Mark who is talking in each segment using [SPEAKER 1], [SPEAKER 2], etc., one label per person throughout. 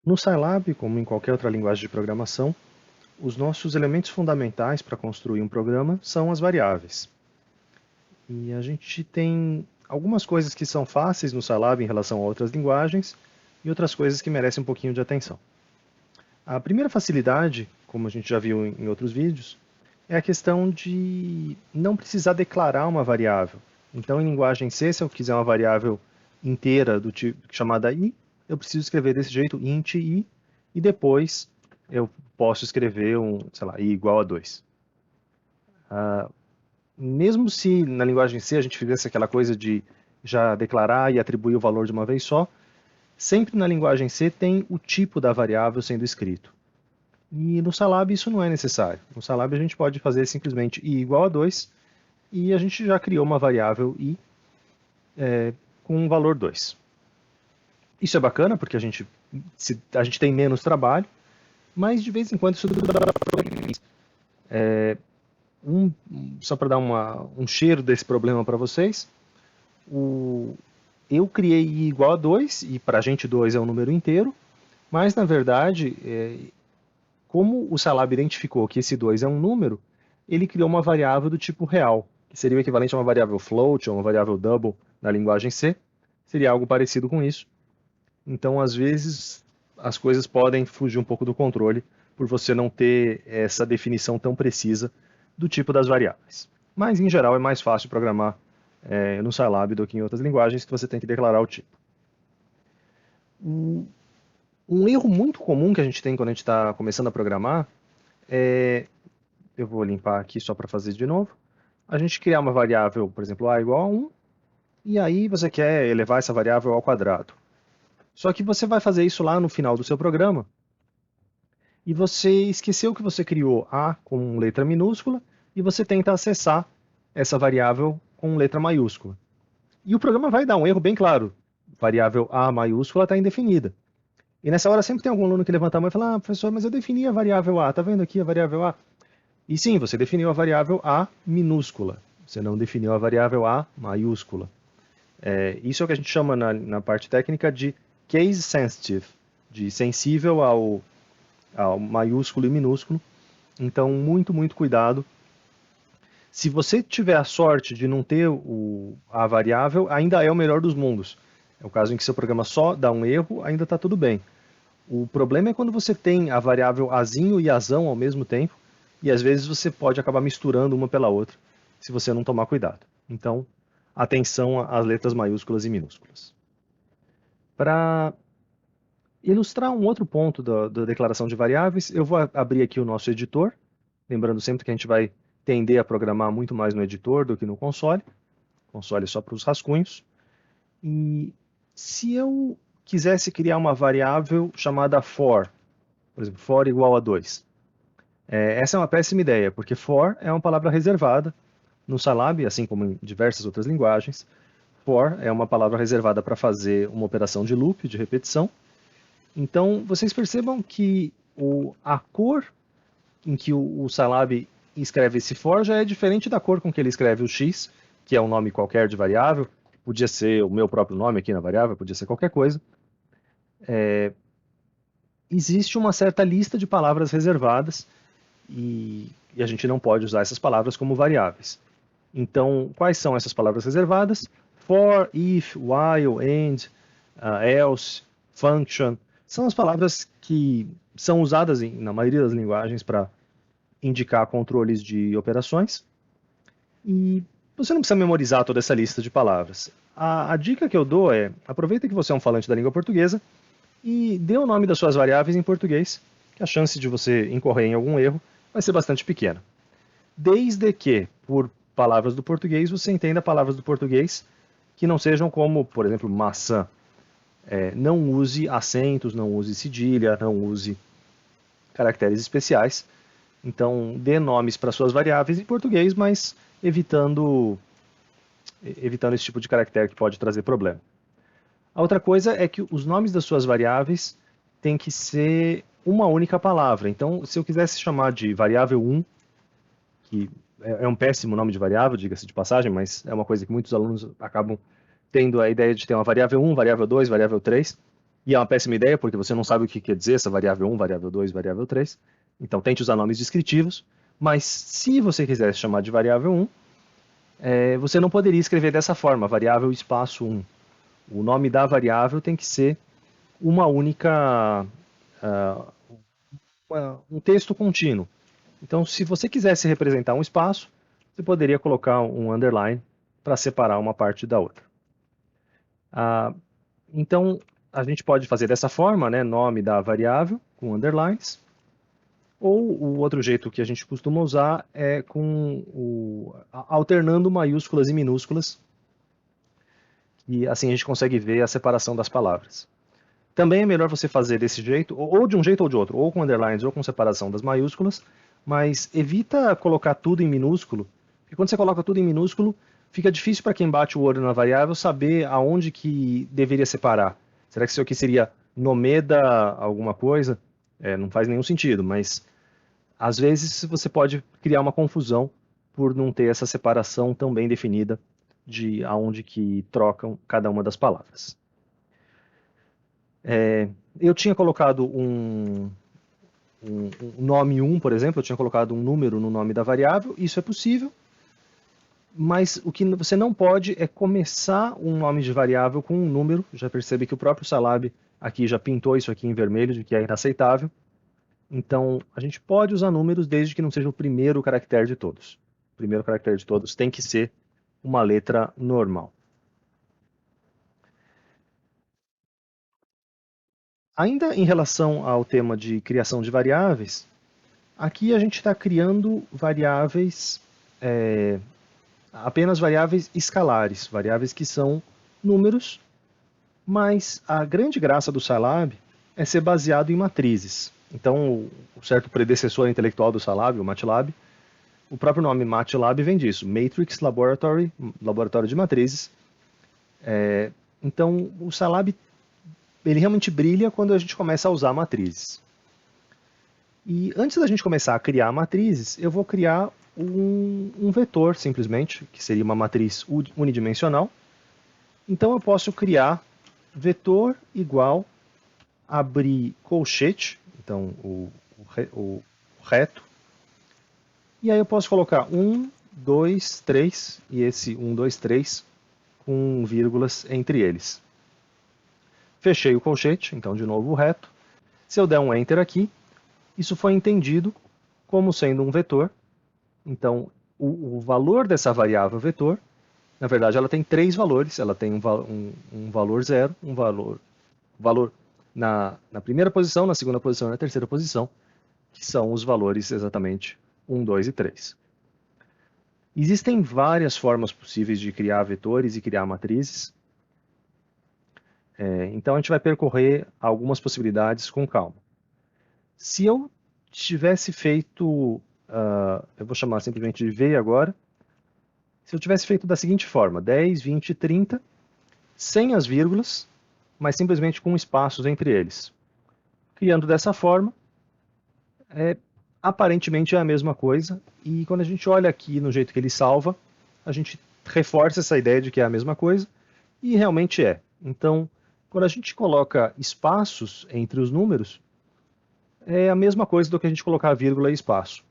[SPEAKER 1] No Scilab, como em qualquer outra linguagem de programação, os nossos elementos fundamentais para construir um programa são as variáveis. E a gente tem algumas coisas que são fáceis no Scilab em relação a outras linguagens e outras coisas que merecem um pouquinho de atenção. A primeira facilidade, como a gente já viu em outros vídeos, é a questão de não precisar declarar uma variável. Então, em linguagem C, se eu quiser uma variável inteira do tipo chamada i, eu preciso escrever desse jeito int i, e depois eu posso escrever sei lá, i igual a 2. Mesmo se na linguagem C a gente fizesse aquela coisa de já declarar e atribuir o valor de uma vez só, sempre na linguagem C tem o tipo da variável sendo escrito. E no Scilab isso não é necessário. No Scilab a gente pode fazer simplesmente i igual a 2 e a gente já criou uma variável i com um valor 2. Isso é bacana porque a gente tem menos trabalho, mas de vez em quando isso dá problemas. Só para dar um cheiro desse problema para vocês, eu criei i igual a 2, e para a gente 2 é um número inteiro, mas na verdade, como o Scilab identificou que esse 2 é um número, ele criou uma variável do tipo real, que seria o equivalente a uma variável float ou uma variável double na linguagem C, seria algo parecido com isso. Então, às vezes, as coisas podem fugir um pouco do controle por você não ter essa definição tão precisa do tipo das variáveis. Mas, em geral, é mais fácil programar no Scilab do que em outras linguagens que você tem que declarar o tipo. Um erro muito comum que a gente tem quando a gente está começando a programar é, eu vou limpar aqui só para fazer de novo, a gente criar uma variável, por exemplo, a igual a 1, e aí você quer elevar essa variável ao quadrado. Só que você vai fazer isso lá no final do seu programa, e você esqueceu que você criou a com letra minúscula, e você tenta acessar essa variável com letra maiúscula. E o programa vai dar um erro bem claro. Variável a maiúscula está indefinida. E nessa hora sempre tem algum aluno que levanta a mão e fala: professor, mas eu defini a variável a, tá vendo aqui a variável a? E sim, você definiu a variável a minúscula. Você não definiu a variável a maiúscula. Isso é o que a gente chama na parte técnica de case sensitive, de sensível ao maiúsculo e minúsculo. Então, muito cuidado. Se você tiver a sorte de não ter a variável, ainda é o melhor dos mundos. É o caso em que seu programa só dá um erro, ainda está tudo bem. O problema é quando você tem a variável azinho e azão ao mesmo tempo, e às vezes você pode acabar misturando uma pela outra, se você não tomar cuidado. Então, atenção às letras maiúsculas e minúsculas. Para ilustrar um outro ponto da declaração de variáveis, eu vou abrir aqui o nosso editor, lembrando sempre que a gente vai tender a programar muito mais no editor do que no console. Console é só para os rascunhos. E se eu quisesse criar uma variável chamada for, por exemplo, for igual a 2, essa é uma péssima ideia, porque for é uma palavra reservada no Scilab, assim como em diversas outras linguagens. For é uma palavra reservada para fazer uma operação de loop, de repetição. Então, vocês percebam que a cor em que o Scilab escreve esse for já é diferente da cor com que ele escreve o x, que é um nome qualquer de variável, podia ser o meu próprio nome aqui na variável, podia ser qualquer coisa. Existe uma certa lista de palavras reservadas e a gente não pode usar essas palavras como variáveis. Então, quais são essas palavras reservadas? For, if, while, and, else, function, são as palavras que são usadas na maioria das linguagens para indicar controles de operações. E você não precisa memorizar toda essa lista de palavras. A dica que eu dou é: aproveita que você é um falante da língua portuguesa e dê o nome das suas variáveis em português, que a chance de você incorrer em algum erro vai ser bastante pequena. Desde que, por palavras do português, você entenda palavras do português que não sejam como, por exemplo, maçã. Não use acentos, não use cedilha, não use caracteres especiais. Então, dê nomes para suas variáveis em português, mas evitando esse tipo de caractere que pode trazer problema. A outra coisa é que os nomes das suas variáveis têm que ser uma única palavra. Então, se eu quisesse chamar de variável 1, que é um péssimo nome de variável, diga-se de passagem, mas é uma coisa que muitos alunos acabam tendo a ideia de ter uma variável 1, variável 2, variável 3. E é uma péssima ideia, porque você não sabe o que quer dizer essa variável 1, variável 2, variável 3. Então, tente usar nomes descritivos. Mas, se você quisesse chamar de variável 1, você não poderia escrever dessa forma, variável espaço 1. O nome da variável tem que ser uma única, uh, um texto contínuo. Então, se você quisesse representar um espaço, você poderia colocar um underline para separar uma parte da outra. Então, a gente pode fazer dessa forma, né, nome da variável com underlines, ou o outro jeito que a gente costuma usar é alternando maiúsculas e minúsculas, e assim a gente consegue ver a separação das palavras. Também é melhor você fazer desse jeito, ou de um jeito ou de outro, ou com underlines ou com separação das maiúsculas, mas evita colocar tudo em minúsculo, porque quando você coloca tudo em minúsculo, fica difícil para quem bate o olho na variável saber aonde que deveria separar. Será que isso aqui seria nomeda alguma coisa? Não faz nenhum sentido, mas às vezes você pode criar uma confusão por não ter essa separação tão bem definida de aonde que trocam cada uma das palavras. Eu tinha colocado um nome 1, por exemplo, eu tinha colocado um número no nome da variável, isso é possível, mas o que você não pode é começar um nome de variável com um número. Já percebe que o próprio Salab aqui já pintou isso aqui em vermelho, de que é inaceitável. Então, a gente pode usar números desde que não seja o primeiro caractere de todos. O primeiro caractere de todos tem que ser uma letra normal. Ainda em relação ao tema de criação de variáveis, aqui a gente está criando variáveis, apenas variáveis escalares, variáveis que são números, mas a grande graça do Scilab é ser baseado em matrizes. Então, o certo predecessor intelectual do Scilab, o MATLAB, o próprio nome MATLAB vem disso, Matrix Laboratory, laboratório de matrizes. Então, o Scilab ele realmente brilha quando a gente começa a usar matrizes. E antes da gente começar a criar matrizes, eu vou criar um vetor, simplesmente, que seria uma matriz unidimensional. Então eu posso criar vetor igual, abrir colchete, então o reto, e aí eu posso colocar 1, 2, 3, e esse 1, 2, 3 com vírgulas entre eles. Fechei o colchete, então de novo o reto. Se eu der um Enter aqui, isso foi entendido como sendo um vetor. Então, o valor dessa variável vetor, na verdade, ela tem três valores. Ela tem um valor zero, um valor na primeira posição, na segunda posição e na terceira posição, que são os valores exatamente 1, 2 e 3. Existem várias formas possíveis de criar vetores e criar matrizes. Então, a gente vai percorrer algumas possibilidades com calma. Se eu tivesse feito, eu vou chamar simplesmente de V agora, se eu tivesse feito da seguinte forma, 10, 20, 30, sem as vírgulas, mas simplesmente com espaços entre eles. Criando dessa forma, aparentemente é a mesma coisa, e quando a gente olha aqui no jeito que ele salva, a gente reforça essa ideia de que é a mesma coisa, e realmente é. Então, quando a gente coloca espaços entre os números, é a mesma coisa do que a gente colocar vírgula e espaço.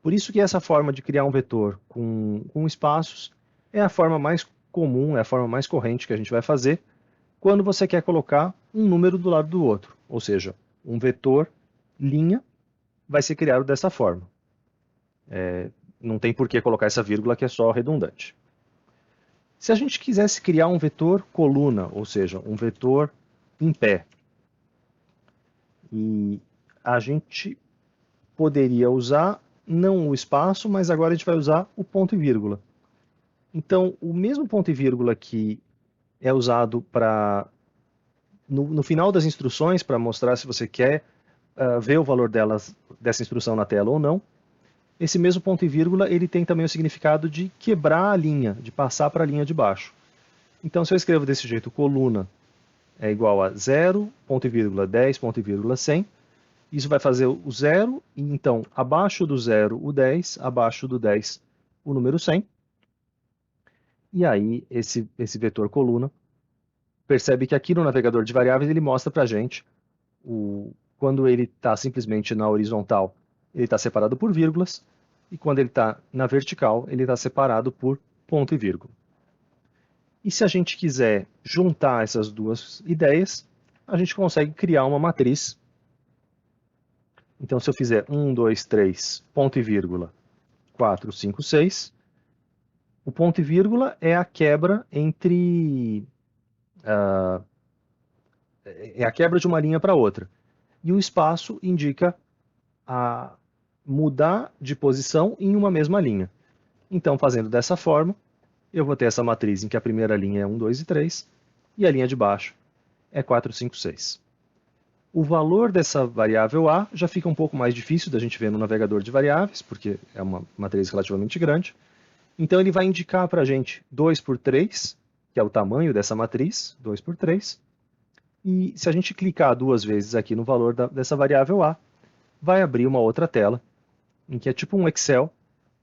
[SPEAKER 1] Por isso que essa forma de criar um vetor com espaços é a forma mais comum, é a forma mais corrente que a gente vai fazer quando você quer colocar um número do lado do outro. Ou seja, um vetor linha vai ser criado dessa forma. Não tem por que colocar essa vírgula que é só redundante. Se a gente quisesse criar um vetor coluna, ou seja, um vetor em pé, e a gente poderia usar não o espaço, mas agora a gente vai usar o ponto e vírgula. Então, o mesmo ponto e vírgula que é usado para no final das instruções para mostrar se você quer ver o valor dessa instrução na tela ou não, esse mesmo ponto e vírgula ele tem também o significado de quebrar a linha, de passar para a linha de baixo. Então, se eu escrevo desse jeito, coluna é igual a 0, ponto e vírgula, 10, ponto e vírgula, 100, isso vai fazer o 0, e então, abaixo do 0, o 10, abaixo do 10, o número 100. E aí, esse vetor coluna percebe que aqui no navegador de variáveis ele mostra para a gente quando ele está simplesmente na horizontal, ele está separado por vírgulas, e quando ele está na vertical, ele está separado por ponto e vírgula. E se a gente quiser juntar essas duas ideias, a gente consegue criar uma matriz. Então, se eu fizer 1, 2, 3, ponto e vírgula, 4, 5, 6, o ponto e vírgula é a quebra entre... é a quebra de uma linha para outra. E o espaço indica a mudar de posição em uma mesma linha. Então, fazendo dessa forma, eu vou ter essa matriz em que a primeira linha é 1, 2 e 3, e a linha de baixo é 4, 5, 6. O valor dessa variável A já fica um pouco mais difícil da gente ver no navegador de variáveis, porque é uma matriz relativamente grande. Então ele vai indicar para a gente 2 por 3, que é o tamanho dessa matriz, 2 por 3. E se a gente clicar duas vezes aqui no valor dessa variável A, vai abrir uma outra tela, em que é tipo um Excel,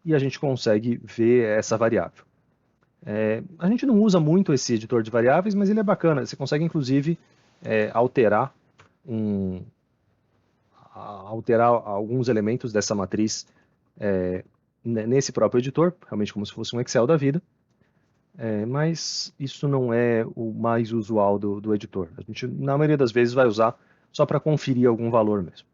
[SPEAKER 1] e a gente consegue ver essa variável. A gente não usa muito esse editor de variáveis, mas ele é bacana. Você consegue, inclusive, alterar alguns elementos dessa matriz nesse próprio editor, realmente como se fosse um Excel da vida, mas isso não é o mais usual do editor. A gente, na maioria das vezes, vai usar só para conferir algum valor mesmo.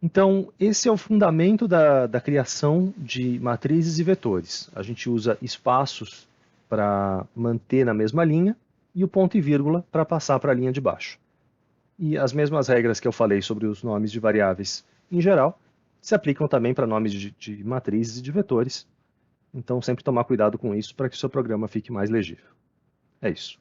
[SPEAKER 1] Então, esse é o fundamento da criação de matrizes e vetores. A gente usa espaços para manter na mesma linha e o ponto e vírgula para passar para a linha de baixo. E as mesmas regras que eu falei sobre os nomes de variáveis em geral se aplicam também para nomes de matrizes e de vetores. Então, sempre tomar cuidado com isso para que o seu programa fique mais legível. É isso.